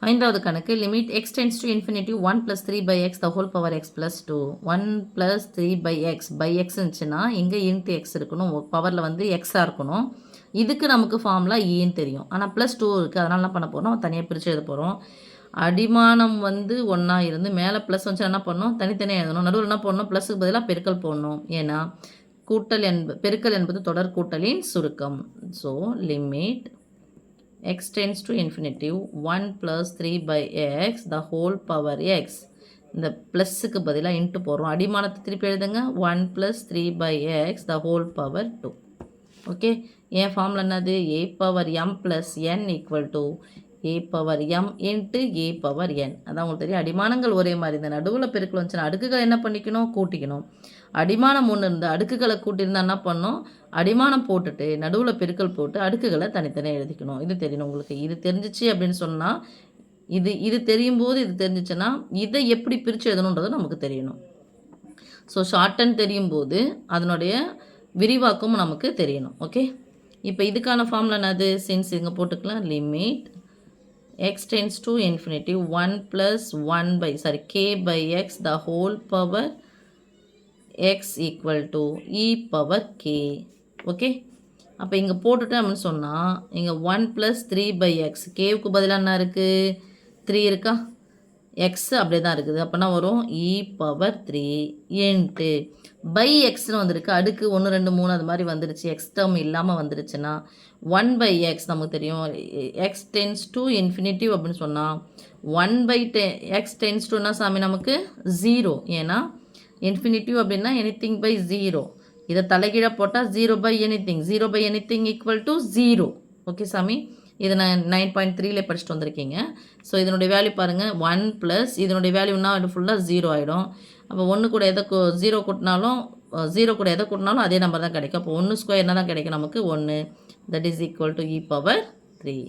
ஐந்தாவது கணக்கு limit x tends to infinity 1 plus 3 by x the whole power x plus 2 1 plus 3 by x இருந்துச்சுன்னா இங்கே into X இருக்கணும், பவரில் வந்து எக்ஸாக இருக்கணும். இதுக்கு நமக்கு ஃபார்முலா ஈன்னு தெரியும், ஆனால் ப்ளஸ் 2 இருக்குது. அதனால் என்ன பண்ண போகிறோம், தனியாக பிரித்து எழுத போகிறோம். அடிமானம் வந்து ஒன்றா இருந்து மேலே ப்ளஸ் வந்துச்சு என்ன பண்ணணும், தனித்தனியாக எழுதணும். நடுவில் என்ன பண்ணணும், ப்ளஸுக்கு பதிலாக பெருக்கல் போடணும். ஏன்னா பெருக்கல் என்பது தொடர் கூட்டலின் சுருக்கம். So limit x tends to infinity 1 plus 3 by x the whole power x. இந்த ப்ளஸ்ஸுக்கு பதிலாக இன்ட்டு போடுறோம். அடிமானத்தை திருப்பி எழுதுங்க, 1 plus 3 by x the whole power 2. Okay, N formula என்னது, a power m plus n equal to a power m into a power n. அதான் உங்களுக்கு தெரியும், அடிமானங்கள் ஒரே மாதிரி இந்த நடுவில் பெருக்கல் வந்துச்சுன்னா அடுக்குகள் என்ன பண்ணிக்கணும், கூட்டிக்கணும். அடிமானம் ஒன்று இருந்தால் அடுக்குகளை கூட்டியிருந்தால் என்ன பண்ணணும், அடிமானம் போட்டுட்டு நடுவில் பெருக்கல் போட்டு அடுக்குகளை தனித்தனியாக எழுதிக்கணும். இது தெரியணும் உங்களுக்கு. இது தெரிஞ்சிச்சு அப்படின்னு சொன்னால் இது தெரியும் போது இது தெரிஞ்சிச்சுன்னா இதை எப்படி பிரித்து எழுதணுன்றது நமக்கு தெரியணும். ஸோ ஷார்ட்டன் தெரியும் போது அதனுடைய விரிவாக்கமும் நமக்கு தெரியணும். ஓகே, இப்போ இதுக்கான ஃபார்முலா என்னது, சின்ஸ் இங்கே போட்டுக்கலாம், limit x tends to infinity 1 plus 1 by k by x the whole power x equal to e power k. Okay, அப்போ இங்கே போட்டுட்டேன் அப்படின்னு சொன்னால் இங்கே 1 plus 3 by x, கேவுக்கு பதிலாக என்ன இருக்குது, 3 இருக்கா, எக்ஸ் அப்படியே தான் இருக்குது. அப்போனா வரும் இ பவர் 3 இன்ட்டு பை எக்ஸ்னு வந்திருக்கு. அடுக்கு 1 2 3 அது மாதிரி வந்துருச்சு, எக்ஸ் டேர்ம் இல்லாமல் வந்துருச்சுன்னா 1 by எக்ஸ் நமக்கு தெரியும். எக்ஸ் டென்ஸ் டு இன்ஃபினிட்டிவ் அப்படின்னு சொன்னால் 1 by எக்ஸ் டென்ஸ் டுன்னா சாமி நமக்கு 0. ஏன்னா இன்ஃபினிட்டிவ் அப்படின்னா எனிதிங் பை 0. இதை தலைகீழ போட்டால் 0 by anything, 0 by anything equal to 0. Okay சாமி, இதை நான் 9.3லே படிச்சுட்டு வந்திருக்கீங்க. ஸோ இதனுடைய வேல்யூ பாருங்கள், 1 ப்ளஸ் இதனுடைய வேல்யூனா அது ஃபுல்லாக 0 ஆகிடும். அப்போ 1 கூட எதை 0 கூட்டினாலும் 0 கூட எதை கூட்டினாலும் அதே நம்பர் தான் கிடைக்கும். அப்போ 1 ஸ்கொயர் என்ன தான் கிடைக்கும் நமக்கு, 1. That is equal to e power 3.